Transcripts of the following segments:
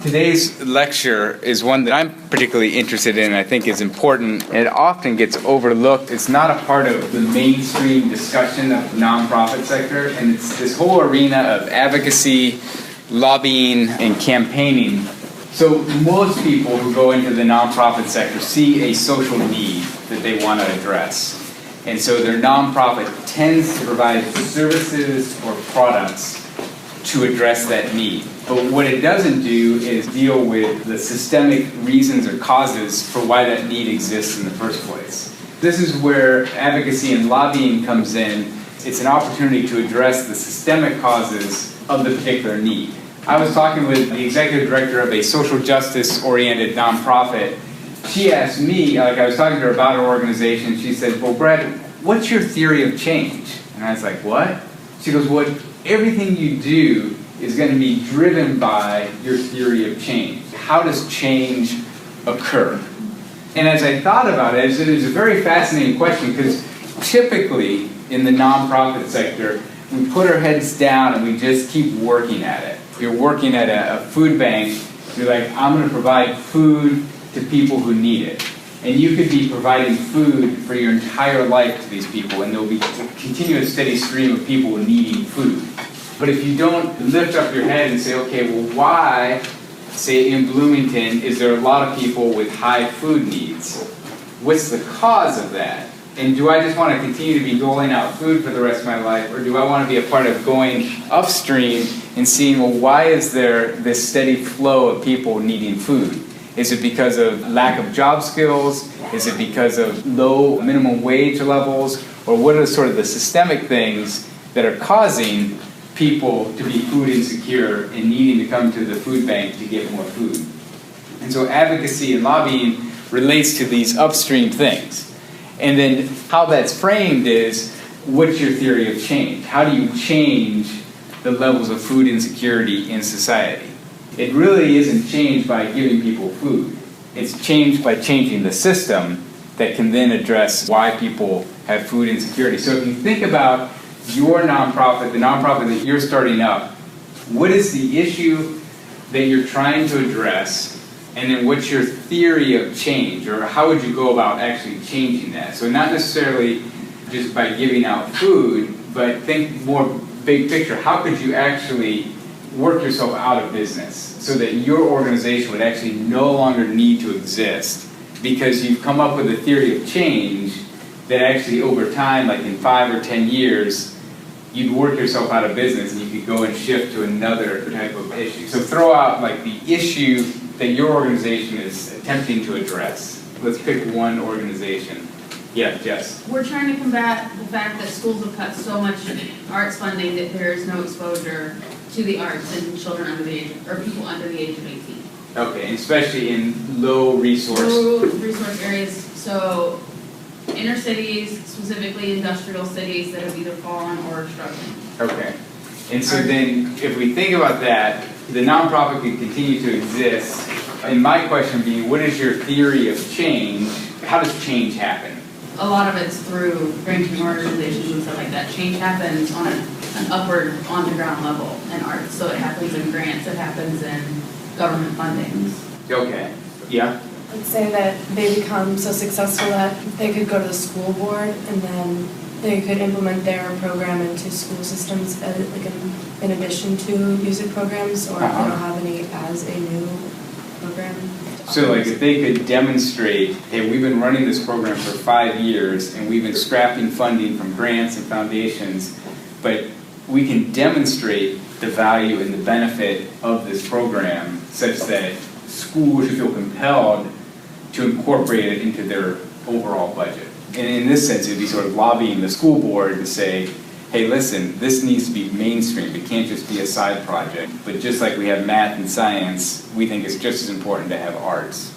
Today's lecture is one that I'm particularly interested in and I think is important, and it often gets overlooked. It's not a part of the mainstream discussion of the nonprofit sector, and it's this whole arena of advocacy, lobbying, and campaigning. So most people who go into the nonprofit sector see a social need that they want to address. And so their nonprofit tends to provide services or products to address that need. But what it doesn't do is deal with the systemic reasons or causes for why that need exists in the first place. This is where advocacy and lobbying comes in. It's an opportunity to address the systemic causes of the particular need. I was talking with the executive director of a social justice-oriented nonprofit. She asked me, I was talking to her about her organization, she said, well, Brad, what's your theory of change? And I was like, what? She goes, well, everything you do is going to be driven by your theory of change. How does change occur? And as I thought about it, it was a very fascinating question, because typically in the nonprofit sector, we put our heads down and we just keep working at it. You're working at a food bank, you're like, I'm going to provide food to people who need it. And you could be providing food for your entire life to these people, and there'll be a continuous steady stream of people needing food. But if you don't lift up your head and say, okay, well, why, say in Bloomington, is there a lot of people with high food needs? What's the cause of that? And do I just want to continue to be doling out food for the rest of my life, or do I want to be a part of going upstream and seeing, well, why is there this steady flow of people needing food? Is it because of lack of job skills? Is it because of low minimum wage levels? Or what are sort of the systemic things that are causing people to be food insecure and needing to come to the food bank to get more food? And so advocacy and lobbying relates to these upstream things. And then how that's framed is, what's your theory of change? How do you change the levels of food insecurity in society? It really isn't changed by giving people food. It's changed by changing the system that can then address why people have food insecurity. So if you think about your nonprofit, the nonprofit that you're starting up, what is the issue that you're trying to address? And then what's your theory of change, or how would you go about actually changing that? So not necessarily just by giving out food, but think more big picture. How could you actually work yourself out of business so that your organization would actually no longer need to exist because you've come up with a theory of change that actually over time, like in 5 or 10 years, you'd work yourself out of business and you could go and shift to another type of issue. So throw out like the issue that your organization is attempting to address. Let's pick one organization. Yeah, Jess. We're trying to combat the fact that schools have cut so much arts funding that there is no exposure to the arts in children under the age, or people under the age of 18. Okay, and especially in low resource areas. So inner cities, specifically industrial cities that have either fallen or are struggling. Okay. And so then if we think about that, the nonprofit can continue to exist. And my question would be, what is your theory of change? How does change happen? A lot of it's through branching organizations and stuff like that. Change happens on an upward, on-the-ground level in arts. So it happens in grants, it happens in government fundings. Okay. Yeah? Let's say that they become so successful that they could go to the school board and then they could implement their program into school systems in addition to music programs, or if they don't have any as a new program. So like if they could demonstrate, hey, we've been running this program for 5 years and we've been scrapping funding from grants and foundations, but we can demonstrate the value and the benefit of this program such that schools should feel compelled to incorporate it into their overall budget. And in this sense, it would be sort of lobbying the school board to say, hey, listen, this needs to be mainstream. It can't just be a side project. But just like we have math and science, we think it's just as important to have arts.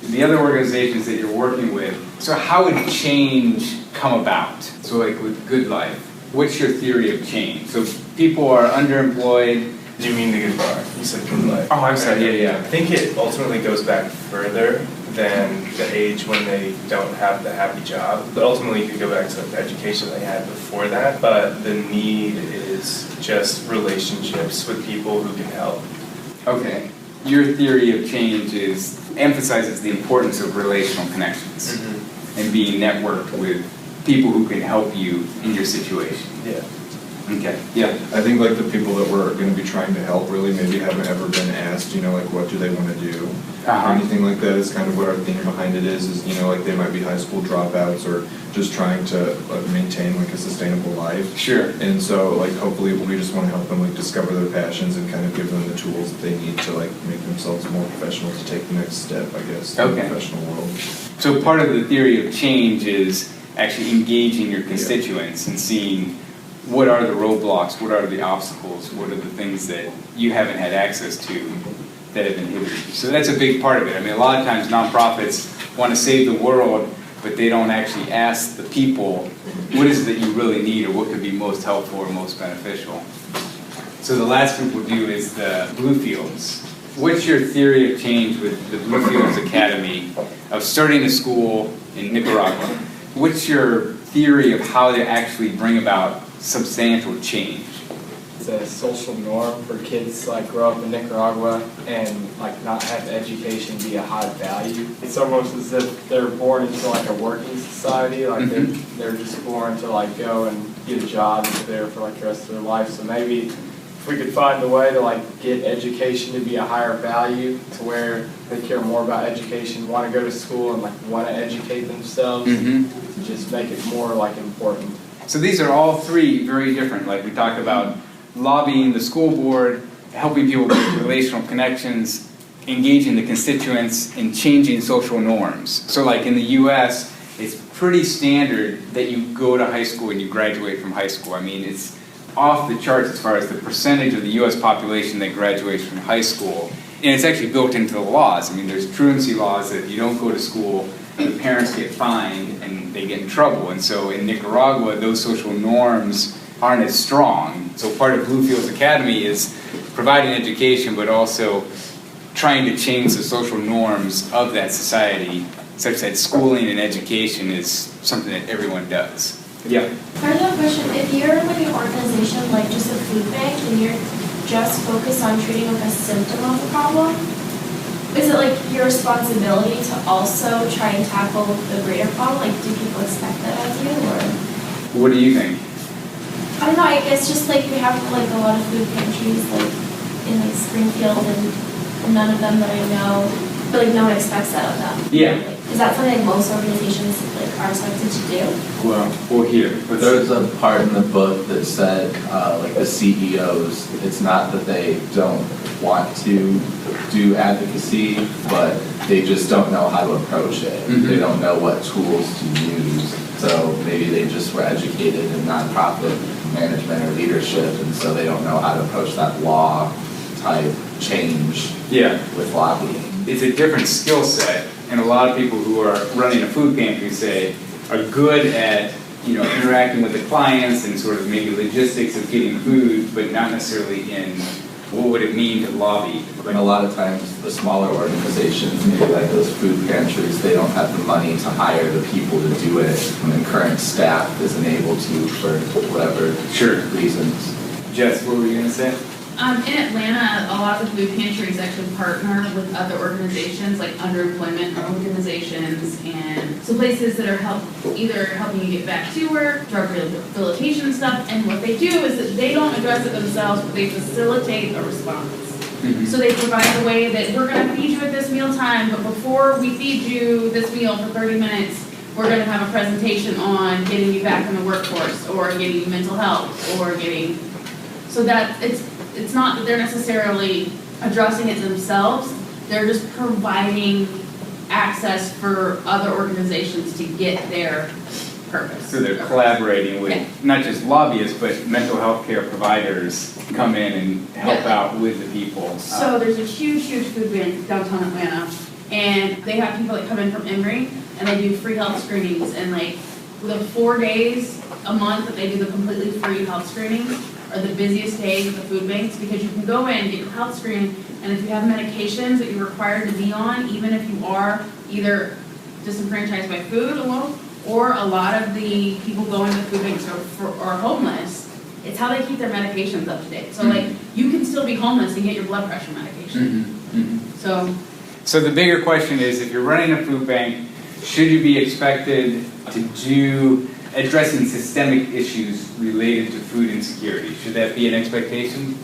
The other organizations that you're working with, so how would change come about? So like with Good Life, what's your theory of change? So people are underemployed. Do you mean the Good Life? You said Good Life. Oh, I'm sorry, yeah. I think it ultimately goes back further than the age when they don't have the happy job. But ultimately, you could go back to the education they had before that. But the need is just relationships with people who can help. Okay. your theory of change emphasizes the importance of relational connections and being networked with people who can help you in your situation. Yeah. Okay, yeah. I think like the people that we're going to be trying to help really maybe haven't ever been asked, you know, like what do they want to do or anything like that is kind of what our theme behind it is, you know, like they might be high school dropouts or just trying to maintain like a sustainable life. Sure. And so like hopefully we just want to help them like discover their passions and kind of give them the tools that they need to like make themselves more professional to take the next step, I guess, in the professional world. So part of the theory of change is actually engaging your constituents and seeing what are the roadblocks, what are the obstacles, what are the things that you haven't had access to that have inhibited you. So that's a big part of it. I mean, a lot of times nonprofits want to save the world, but they don't actually ask the people, what is it that you really need or what could be most helpful or most beneficial. So the last group we'll do is the Bluefields. What's your theory of change with the Bluefields Academy of starting a school in Nicaragua? What's your theory of how to actually bring about substantial change? It's a social norm for kids to like grow up in Nicaragua and like not have education be a high value. It's almost as if they're born into like a working society, like they're just born to like go and get a job and be there for like the rest of their life. So maybe if we could find a way to like get education to be a higher value to where they care more about education, want to go to school and like want to educate themselves, just make it more like important. So these are all three very different. Like we talked about lobbying the school board, helping people with relational connections, engaging the constituents, and changing social norms. So like in the US, it's pretty standard that you go to high school and you graduate from high school. I mean, it's off the charts as far as the percentage of the US population that graduates from high school. And it's actually built into the laws. I mean, there's truancy laws that if you don't go to school, the parents get fined and they get in trouble. And so in Nicaragua, those social norms aren't as strong. So part of Bluefields Academy is providing education, but also trying to change the social norms of that society such that schooling and education is something that everyone does. Yeah. I have a question. If you're like an organization like just a food bank and you're just focused on treating like a symptom of the problem, is it like your responsibility to also try and tackle the greater problem? Like, do people expect that of you, or? What do you think? I don't know. I guess just like we have like a lot of food pantries like in like Springfield, and none of them that I know, but like no one expects that of them. Yeah. Like, is that something like most organizations like are expected to do? Well here. There's a part in the book that said, like the CEOs, it's not that they don't want to do advocacy, but they just don't know how to approach it. They don't know what tools to use. So maybe they just were educated in nonprofit management or leadership, and so they don't know how to approach that law type change with lobbying. It's a different skill set, and a lot of people who are running a food pantry, say, are good at interacting with the clients and sort of maybe logistics of getting food, but not necessarily in what would it mean to lobby. And a lot of times the smaller organizations, maybe like those food pantries, they don't have the money to hire the people to do it when the current staff isn't able to for whatever reasons. Jess, what were you going to say? In Atlanta, a lot of the food pantries actually partner with other organizations like underemployment organizations and so places that are either helping you get back to work, drug rehabilitation and stuff. And what they do is that they don't address it themselves, but they facilitate a response. So they provide a way that we're going to feed you at this mealtime, but before we feed you this meal for 30 minutes, we're going to have a presentation on getting you back in the workforce or getting you mental health or getting, so that it's not that they're necessarily addressing it themselves, they're just providing access for other organizations to get their purpose. So they're collaborating with not just lobbyists, but mental health care providers come in and help out with the people. So there's a huge food bank downtown Atlanta, and they have people that come in from Emory, and they do free health screenings, and like the 4 days a month that they do the completely free health screenings are the busiest days at the food banks, because you can go in, get your health screening, and if you have medications that you're required to be on, even if you are either disenfranchised by food alone, or a lot of the people going to the food banks are homeless, it's how they keep their medications up to date. So like, you can still be homeless and get your blood pressure medication. So the bigger question is, if you're running a food bank, should you be expected to do addressing systemic issues related to food insecurity? Should that be an expectation?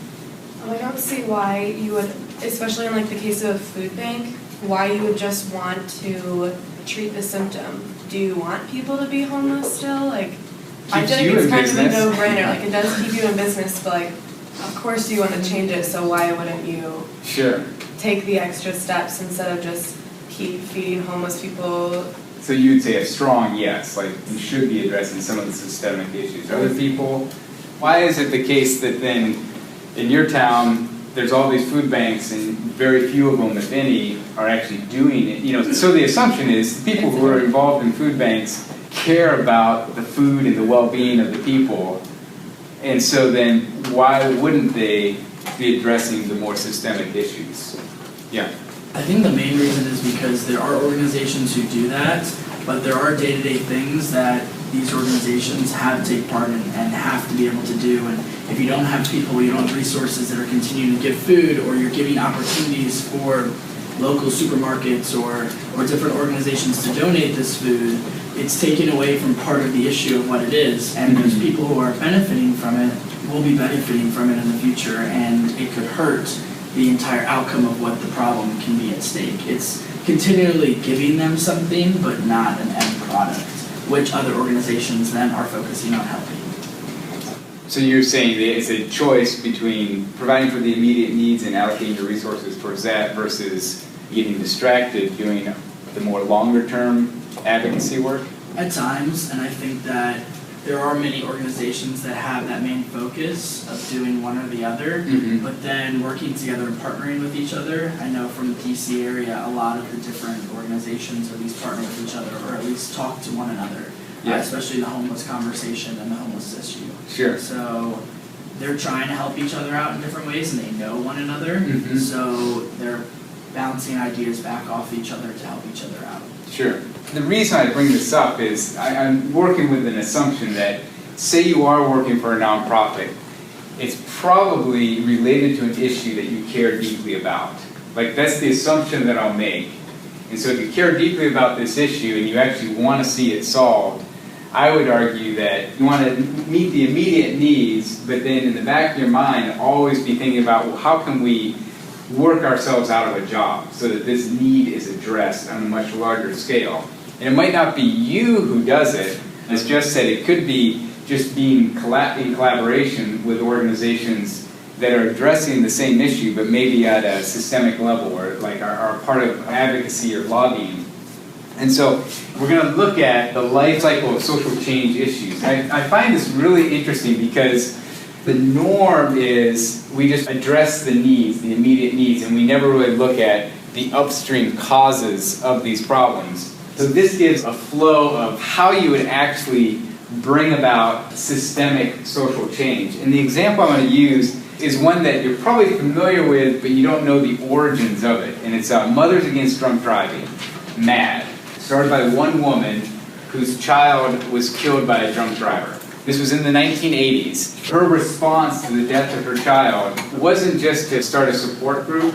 I don't see why you would, especially in like the case of a food bank, why you would just want to treat the symptom. Do you want people to be homeless still? Like, I Keeps feel like you it's in kind business. of a no-brainer. Like, it does keep you in business, but like, of course you want to change it, so why wouldn't you Sure. take the extra steps instead of just keep feeding homeless people? So you'd say a strong yes, like you should be addressing some of the systemic issues. Other people, why is it the case that then in your town, there's all these food banks and very few of them, if any, are actually doing it? You know, so the assumption is the people who are involved in food banks care about the food and the well-being of the people. And so then why wouldn't they be addressing the more systemic issues? Yeah. I think the main reason is because there are organizations who do that, but there are day-to-day things that these organizations have to take part in and have to be able to do. And if you don't have people, you don't have resources that are continuing to give food, or you're giving opportunities for local supermarkets or different organizations to donate this food, it's taken away from part of the issue of what it is. And those people who are benefiting from it will be benefiting from it in the future, and it could hurt the entire outcome of what the problem can be at stake. It's continually giving them something, but not an end product, which other organizations then are focusing on helping. So you're saying that it's a choice between providing for the immediate needs and allocating your resources towards that versus getting distracted doing the more longer term advocacy work? At times, and I think that there are many organizations that have that main focus of doing one or the other, but then working together and partnering with each other. I know from the DC area, a lot of the different organizations at least partner with each other, or at least talk to one another, especially the homeless conversation and the homeless issue. Sure. So they're trying to help each other out in different ways, and they know one another, so they're bouncing ideas back off each other to help each other out. Sure. The reason I bring this up is I'm working with an assumption that, say you are working for a nonprofit, it's probably related to an issue that you care deeply about. Like, that's the assumption that I'll make. And so if you care deeply about this issue and you actually want to see it solved, I would argue that you want to meet the immediate needs, but then in the back of your mind, always be thinking about, well, how can we work ourselves out of a job so that this need is addressed on a much larger scale. And it might not be you who does it. As Jeff said, it could be just being in collaboration with organizations that are addressing the same issue, but maybe at a systemic level, or like are part of advocacy or lobbying. And so we're going to look at the life cycle of social change issues. I find this really interesting because the norm is we just address the needs, the immediate needs, and we never really look at the upstream causes of these problems. So this gives a flow of how you would actually bring about systemic social change. And the example I'm going to use is one that you're probably familiar with, but you don't know the origins of it. And it's Mothers Against Drunk Driving, MAD, started by one woman whose child was killed by a drunk driver. This was in the 1980s. Her response to the death of her child wasn't just to start a support group,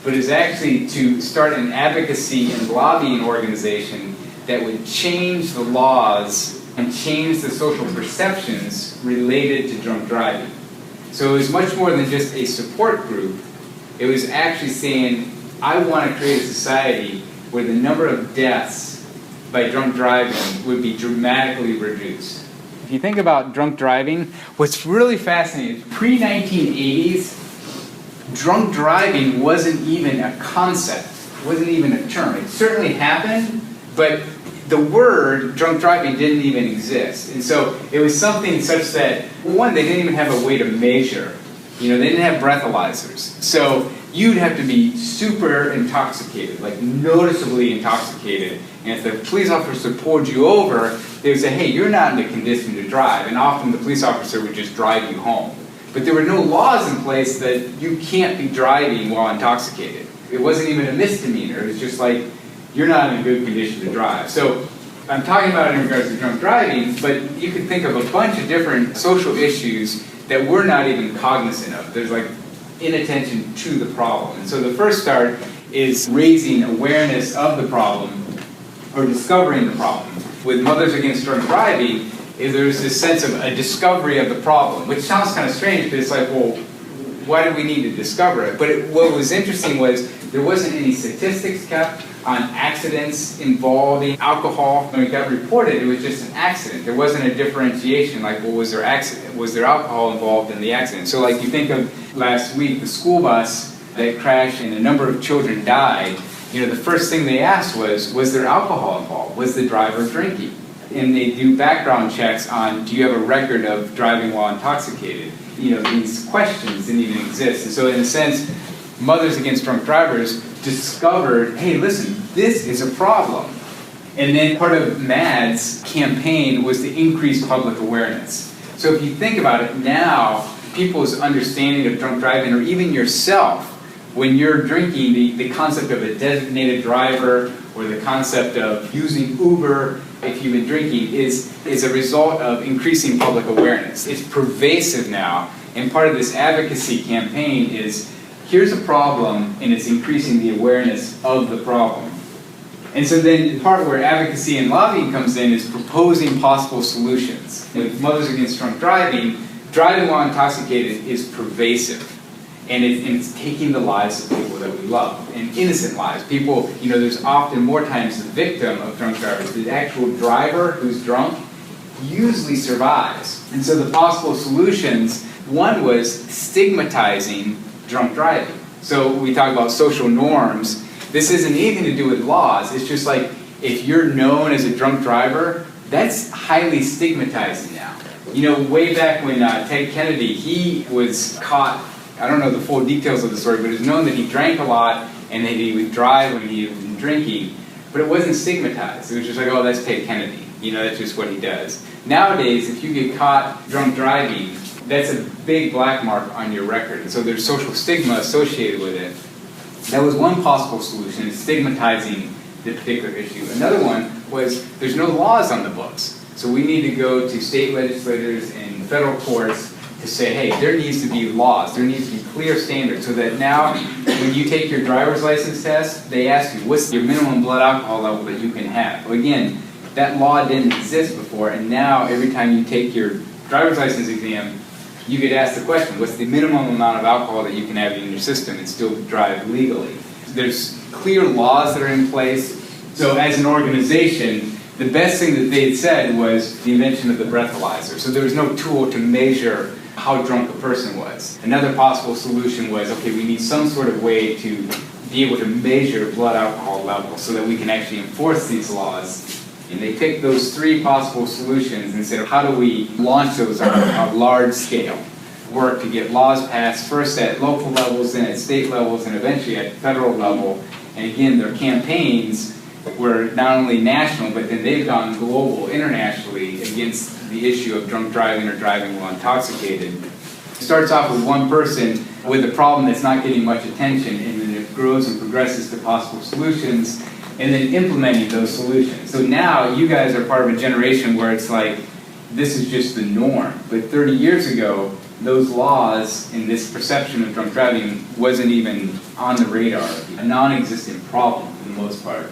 but is actually to start an advocacy and lobbying organization that would change the laws and change the social perceptions related to drunk driving. So it was much more than just a support group. It was actually saying, I want to create a society where the number of deaths by drunk driving would be dramatically reduced. If you think about drunk driving, what's really fascinating is pre-1980s, drunk driving wasn't even a concept, wasn't even a term. It certainly happened, but the word drunk driving didn't even exist. And so it was something such that, one, they didn't even have a way to measure. They didn't have breathalyzers. So you'd have to be super intoxicated, like noticeably intoxicated. And if the police officer pulled you over, they would say, hey, you're not in the condition to drive. And often the police officer would just drive you home. But there were no laws in place that you can't be driving while intoxicated. It wasn't even a misdemeanor. It was just like, you're not in a good condition to drive. So I'm talking about it in regards to drunk driving, but you could think of a bunch of different social issues that we're not even cognizant of. There's like inattention to the problem. And so the first start is raising awareness of the problem or discovering the problem. With Mothers Against Drunk Driving, there's this sense of a discovery of the problem, which sounds kind of strange, but it's like, well, why do we need to discover it? But what was interesting was there wasn't any statistics kept on accidents involving alcohol. When it got reported, it was just an accident. There wasn't a differentiation, like, well, was there alcohol involved in the accident? So like you think of last week, the school bus that crashed and a number of children died, the first thing they asked was there alcohol involved? Was the driver drinking? And they do background checks on, do you have a record of driving while intoxicated? These questions didn't even exist. And so in a sense, Mothers Against Drunk Drivers discovered, hey, listen, this is a problem. And then part of MAD's campaign was to increase public awareness. So if you think about it now, people's understanding of drunk driving, or even yourself, when you're drinking, the concept of a designated driver or the concept of using Uber if you've been drinking is a result of increasing public awareness. It's pervasive now, and part of this advocacy campaign is here's a problem, and it's increasing the awareness of the problem. And so then the part where advocacy and lobbying comes in is proposing possible solutions. With Mothers Against Drunk Driving while intoxicated is pervasive. And it's taking the lives of people that we love, and innocent lives. People, there's often more times the victim of drunk drivers. The actual driver who's drunk usually survives. And so the possible solutions, one was stigmatizing drunk driving. So we talk about social norms. This isn't anything to do with laws. It's just like if you're known as a drunk driver, that's highly stigmatizing now. Way back when Ted Kennedy, he was caught. I don't know the full details of the story, but it's known that he drank a lot and that he would drive when he was drinking, but it wasn't stigmatized. It was just like, oh, that's Ted Kennedy. That's just what he does. Nowadays, if you get caught drunk driving, that's a big black mark on your record. And so there's social stigma associated with it. That was one possible solution, is stigmatizing the particular issue. Another one was there's no laws on the books. So we need to go to state legislators and federal courts to say, hey, there needs to be laws, there needs to be clear standards, so that now when you take your driver's license test, they ask you, what's your minimum blood alcohol level that you can have? Well, again, that law didn't exist before, and now every time you take your driver's license exam, you get asked the question, what's the minimum amount of alcohol that you can have in your system and still drive legally? There's clear laws that are in place. So as an organization, the best thing that they had said was the invention of the breathalyzer. So there was no tool to measure how drunk a person was. Another possible solution was, okay, we need some sort of way to be able to measure blood alcohol levels so that we can actually enforce these laws. And they picked those three possible solutions and said, how do we launch those on a large scale? Work to get laws passed first at local levels, then at state levels, and eventually at federal level. And again, their campaigns were not only national, but then they've gone global, internationally, against the issue of drunk driving or driving while intoxicated. It starts off with one person with a problem that's not getting much attention, and then it grows and progresses to possible solutions, and then implementing those solutions. So now you guys are part of a generation where it's like, this is just the norm. But 30 years ago, those laws and this perception of drunk driving wasn't even on the radar, a non-existent problem for the most part.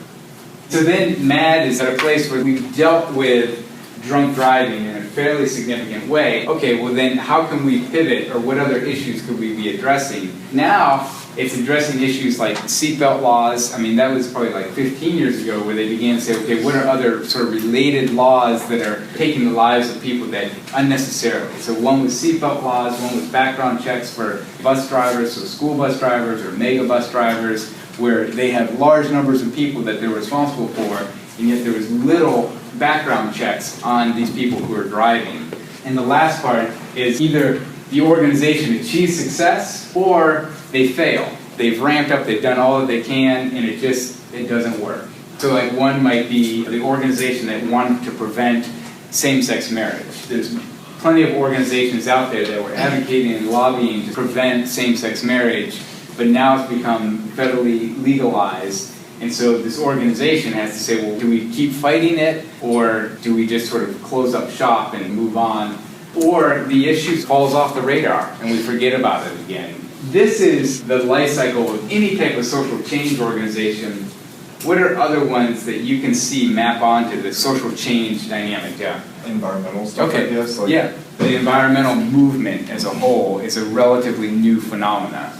So then MAD is at a place where we've dealt with drunk driving in a fairly significant way. Okay, well then how can we pivot, or what other issues could we be addressing? Now it's addressing issues like seatbelt laws. I mean, that was probably like 15 years ago where they began to say, okay, what are other sort of related laws that are taking the lives of people that unnecessarily? So one was seatbelt laws, one was background checks for bus drivers, so school bus drivers or mega bus drivers, where they have large numbers of people that they're responsible for, and yet there was little background checks on these people who are driving. And the last part is either the organization achieves success or they fail. They've ramped up, they've done all that they can, and it doesn't work. So like one might be the organization that wanted to prevent same-sex marriage. There's plenty of organizations out there that were advocating and lobbying to prevent same-sex marriage, but now it's become federally legalized. And so this organization has to say, well, do we keep fighting it, or do we just sort of close up shop and move on? Or the issue falls off the radar and we forget about it again. this is the life cycle of any type of social change organization. What are other ones that you can see map onto the social change dynamic? Yeah. Environmental stuff, Okay. I guess. Like, Yeah. The environmental movement as a whole is a relatively new phenomenon.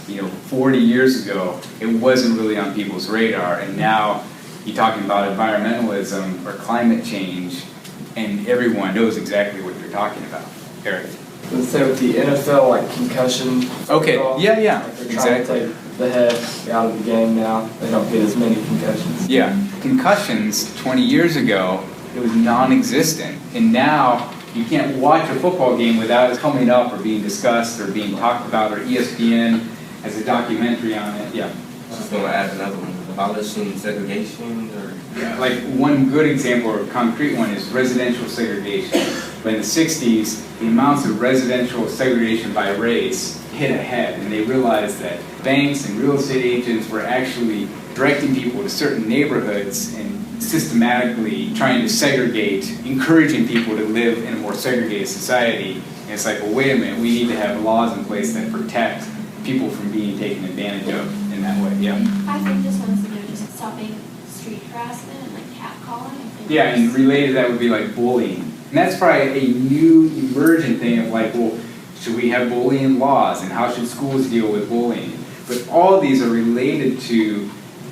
40 years ago, it wasn't really on people's radar, and now you're talking about environmentalism or climate change, and everyone knows exactly what you're talking about. Eric. Let's say with the NFL, like concussion. Okay, yeah, Like they're trying exactly. to take the head out of the game now. They don't get as many concussions. Yeah, concussions 20 years ago, it was non-existent, and now you can't watch a football game without it coming up or being discussed or being talked about, or ESPN has a documentary on it. Yeah. I was going to add another one, abolishing segregation or... Yeah, like one good example or concrete one is residential segregation. In the 60s, the amounts of residential segregation by race hit ahead, and they realized that banks and real estate agents were actually directing people to certain neighborhoods and systematically trying to segregate, encouraging people to live in a more segregated society. And it's like, well, wait a minute, we need to have laws in place that protect people from being taken advantage of in that way. Yeah. I think this one's, just stopping street harassment and like catcalling. I think Yeah, and related to that would be like bullying. And that's probably a new emergent thing of like, well, should we have bullying laws and how should schools deal with bullying? But all of these are related to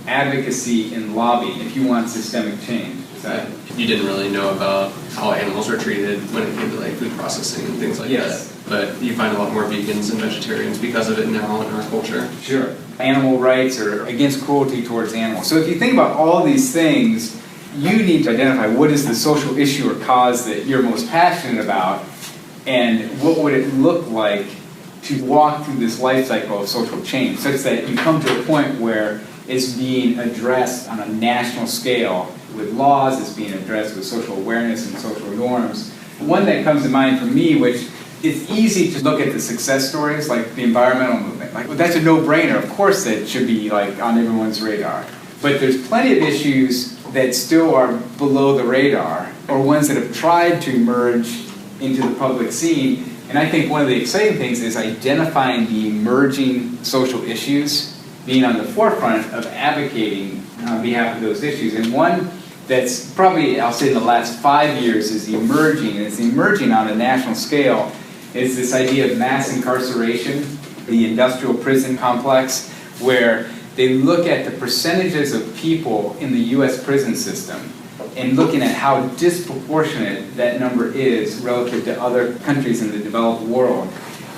advocacy and lobbying if you want systemic change. Is that? You didn't really know about how animals are treated when it came to like food processing and things like Yes. that. But you find a lot more vegans and vegetarians because of it now in our culture. Sure. Animal rights are against cruelty towards animals. So if you think about all these things, you need to identify what is the social issue or cause that you're most passionate about, and what would it look like to walk through this life cycle of social change, such that you come to a point where it's being addressed on a national scale with laws, it's being addressed with social awareness and social norms. One that comes to mind for me, which it's easy to look at the success stories, like the environmental movement. Like, well, that's a no-brainer. Of course that should be like on everyone's radar. But there's plenty of issues that still are below the radar, or ones that have tried to emerge into the public scene. And I think one of the exciting things is identifying the emerging social issues, being on the forefront of advocating on behalf of those issues. And one that's probably, I'll say in the last 5 years, is emerging, and it's emerging on a national scale, is this idea of mass incarceration, the industrial prison complex, where they look at the percentages of people in the US prison system and looking at how disproportionate that number is relative to other countries in the developed world.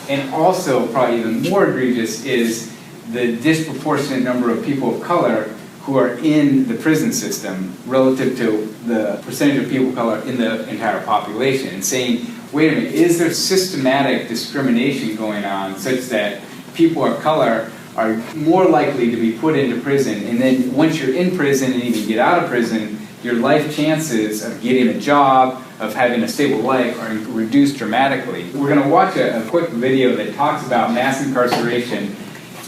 And also, probably even more egregious, is the disproportionate number of people of color who are in the prison system relative to the percentage of people of color in the entire population, and saying, wait a minute, is there systematic discrimination going on such that people of color are more likely to be put into prison, and then once you're in prison and even get out of prison, your life chances of getting a job, of having a stable life are reduced dramatically. We're going to watch a quick video that talks about mass incarceration,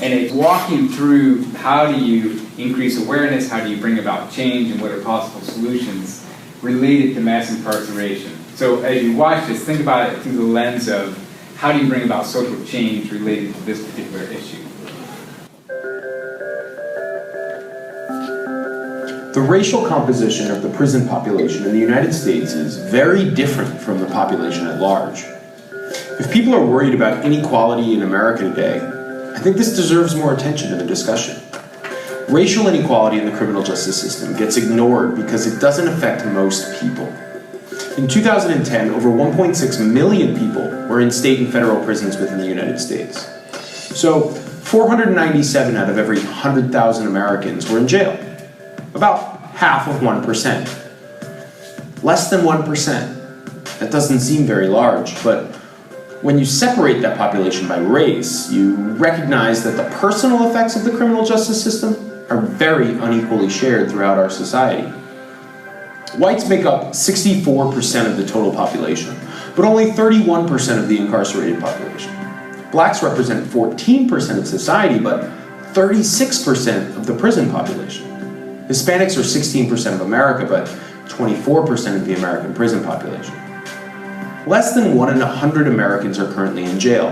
and it's walking through how do you increase awareness, how do you bring about change, and what are possible solutions related to mass incarceration. So as you watch this, think about it through the lens of how do you bring about social change related to this particular issue. The racial composition of the prison population in the United States is very different from the population at large. If people are worried about inequality in America today, I think this deserves more attention in the discussion. Racial inequality in the criminal justice system gets ignored because it doesn't affect most people. In 2010, over 1.6 million people were in state and federal prisons within the United States. So 497 out of every 100,000 Americans were in jail. About half of 1%. Less than 1%. That doesn't seem very large, but when you separate that population by race, you recognize that the personal effects of the criminal justice system are very unequally shared throughout our society. Whites make up 64% of the total population, but only 31% of the incarcerated population. Blacks represent 14% of society, but 36% of the prison population. Hispanics are 16% of America, but 24% of the American prison population. Less than 1 in 100 Americans are currently in jail,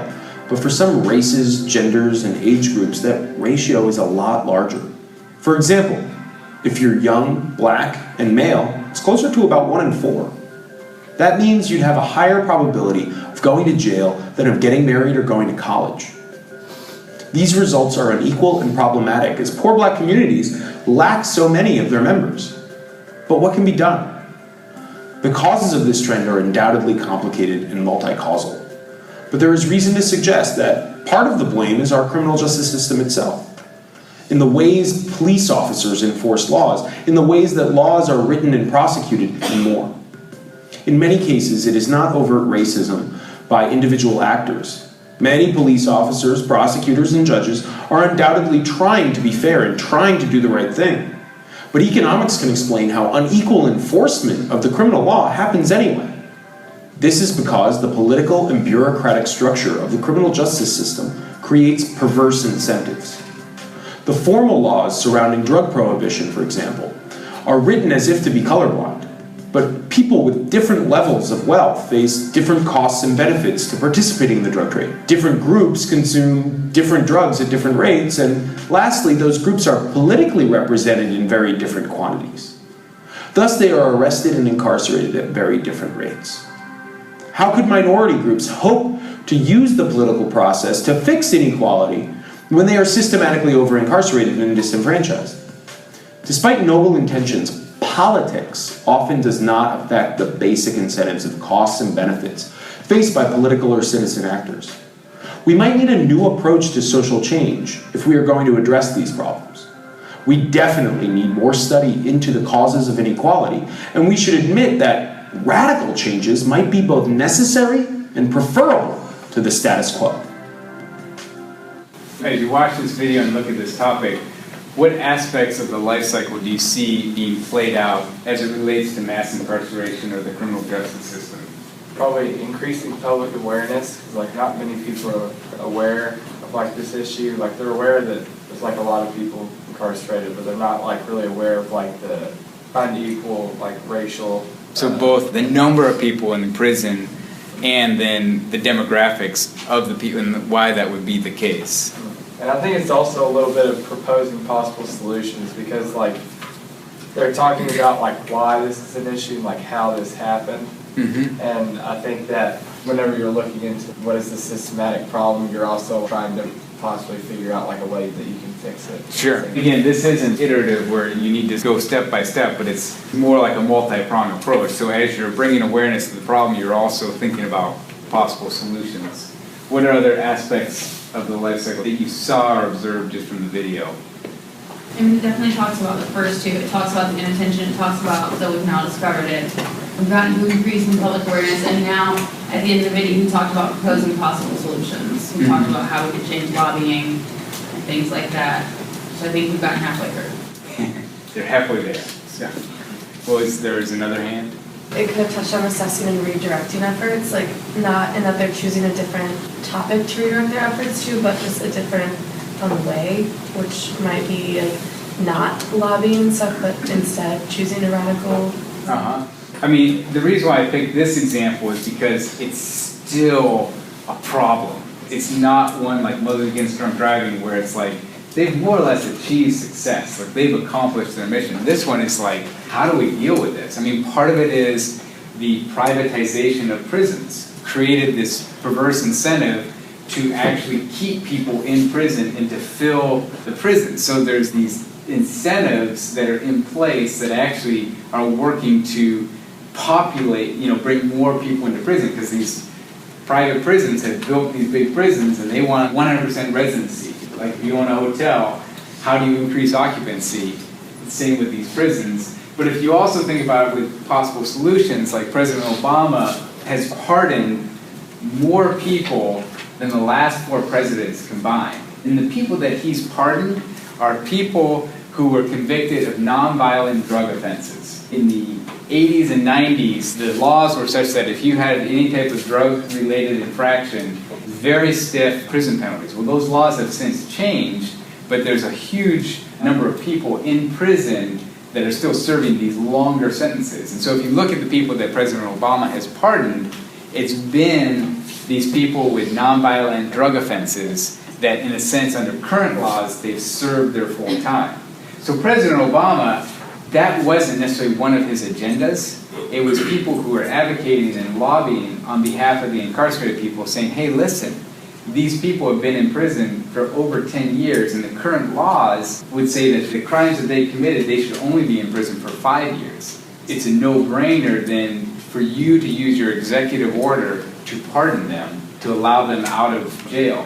But for some races, genders, and age groups, that ratio is a lot larger. For example, if you're young, black, and male, it's closer to about 1 in 4. That means you'd have a higher probability of going to jail than of getting married or going to college. These results are unequal and problematic as poor black communities lack so many of their members. But what can be done? The causes of this trend are undoubtedly complicated and multi-causal. But there is reason to suggest that part of the blame is our criminal justice system itself. In the ways police officers enforce laws, in the ways that laws are written and prosecuted, and more. In many cases, it is not overt racism by individual actors. Many police officers, prosecutors, and judges are undoubtedly trying to be fair and trying to do the right thing. But economics can explain how unequal enforcement of the criminal law happens anyway. This is because the political and bureaucratic structure of the criminal justice system creates perverse incentives. The formal laws surrounding drug prohibition, for example, are written as if to be colorblind. But people with different levels of wealth face different costs and benefits to participating in the drug trade. Different groups consume different drugs at different rates, and lastly, those groups are politically represented in very different quantities. Thus, they are arrested and incarcerated at very different rates. How could minority groups hope to use the political process to fix inequality when they are systematically over-incarcerated and disenfranchised? Despite noble intentions, politics often does not affect the basic incentives of costs and benefits faced by political or citizen actors. We might need a new approach to social change if we are going to address these problems. We definitely need more study into the causes of inequality, and we should admit that radical changes might be both necessary and preferable to the status quo. As you watch this video and look at this topic, what aspects of the life cycle do you see being played out as it relates to mass incarceration or the criminal justice system? Probably increasing public awareness, because like not many people are aware of like this issue. Like they're aware that there's like a lot of people incarcerated, but they're not like really aware of like the unequal like racial. So both the number of people in prison and then the demographics of the people and why that would be the case. And I think it's also a little bit of proposing possible solutions, because like they're talking about like why this is an issue and like how this happened. Mm-hmm. And I think that whenever you're looking into what is the systematic problem, you're also trying to possibly figure out like a way that you can fix it. Sure. Again, this isn't iterative where you need to go step by step, but it's more like a multi-pronged approach. So as you're bringing awareness to the problem, you're also thinking about possible solutions. What are other aspects of the life cycle that you saw or observed just from the video? I mean, it definitely talks about the first two. It talks about the inattention. It talks about that we've now discovered it. We've gotten to increase in public awareness, and now at the end of the video, he talked about proposing possible solutions. We talked about how we could change lobbying and things like that. So I think we've gotten halfway through. They're halfway there. So, well, there is another hand. It could have touched on assessing and redirecting efforts, like not in that they're choosing a different topic to redirect their efforts to, but just a different way, which might be like not lobbying stuff, but instead choosing a radical. I mean, the reason why I picked this example is because it's still a problem. It's not one like Mothers Against Drunk Driving where it's like they've more or less achieved success, like they've accomplished their mission. This one is like, how do we deal with this? I mean, part of it is the privatization of prisons created this perverse incentive to actually keep people in prison and to fill the prison. So there's these incentives that are in place that actually are working to populate, bring more people into prison, because these private prisons have built these big prisons and they want 100% residency. Like if you own a hotel, how do you increase occupancy? Same with these prisons. But if you also think about it with possible solutions, like President Obama has pardoned more people than the last 4 presidents combined. And the people that he's pardoned are people who were convicted of nonviolent drug offenses. In the 80s and 90s, the laws were such that if you had any type of drug-related infraction, very stiff prison penalties. Well, those laws have since changed, but there's a huge number of people in prison that are still serving these longer sentences. And so if you look at the people that President Obama has pardoned, it's been these people with nonviolent drug offenses that, in a sense, under current laws, they've served their full time. So President Obama, that wasn't necessarily one of his agendas. It was people who were advocating and lobbying on behalf of the incarcerated people, saying, hey, listen, these people have been in prison for over 10 years, and the current laws would say that the crimes that they committed, they should only be in prison for 5 years. It's a no-brainer then for you to use your executive order to pardon them, to allow them out of jail.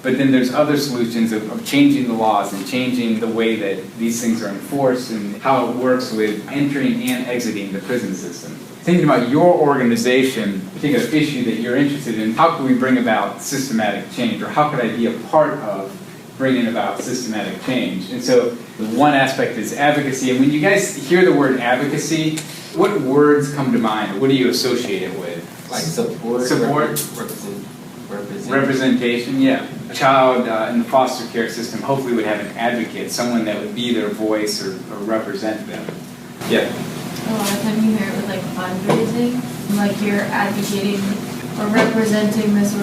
But then there's other solutions of changing the laws and changing the way that these things are enforced and how it works with entering and exiting the prison system. Thinking about your organization, a particular issue that you're interested in, how can we bring about systematic change, or how could I be a part of bringing about systematic change? And so the one aspect is advocacy. And when you guys hear the word advocacy, what words come to mind? What do you associate it with? Like support. Representation, yeah. A child in the foster care system hopefully would have an advocate, someone that would be their voice or represent them. Yeah. A lot of time you hear it with like fundraising, like you're advocating or representing this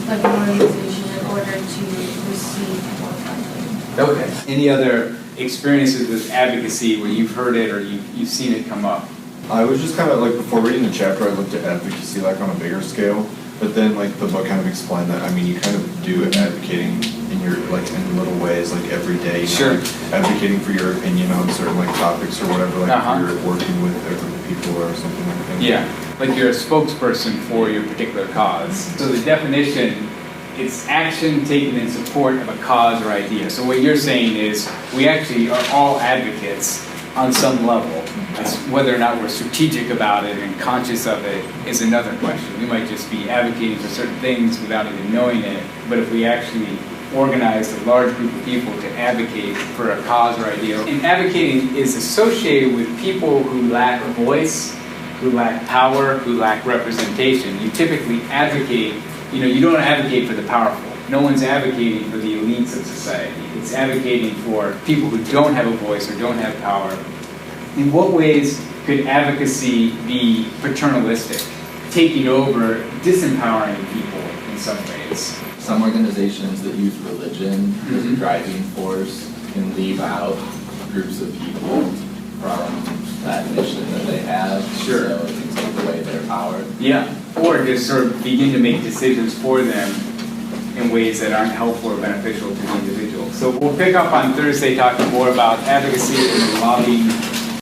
like an organization in order to receive more funding. Okay. Any other experiences with advocacy where you've heard it or you've seen it come up? I was just kind of like, before reading the chapter, I looked at advocacy like on a bigger scale. But then, like, the book kind of explained that, I mean, you kind of do advocating in your, like, in little ways, like, every day. You know, sure. Like, advocating for your opinion on certain, like, topics or whatever, like, if you're working with different people or something like that. Yeah, like you're a spokesperson for your particular cause. So the definition, it's action taken in support of a cause or idea. So what you're saying is, we actually are all advocates on some level. It's whether or not we're strategic about it and conscious of it is another question. We might just be advocating for certain things without even knowing it, but if we actually organize a large group of people to advocate for a cause or idea. And advocating is associated with people who lack a voice, who lack power, who lack representation. You typically advocate, you don't advocate for the powerful. No one's advocating for the elites of society. It's advocating for people who don't have a voice or don't have power. In what ways could advocacy be paternalistic, taking over, disempowering people in some ways? Some organizations that use religion as a driving force can leave out groups of people from that mission that they have. Sure. So it can take away their power. Yeah, or just sort of begin to make decisions for them in ways that aren't helpful or beneficial to the individual. So we'll pick up on Thursday talking more about advocacy and lobbying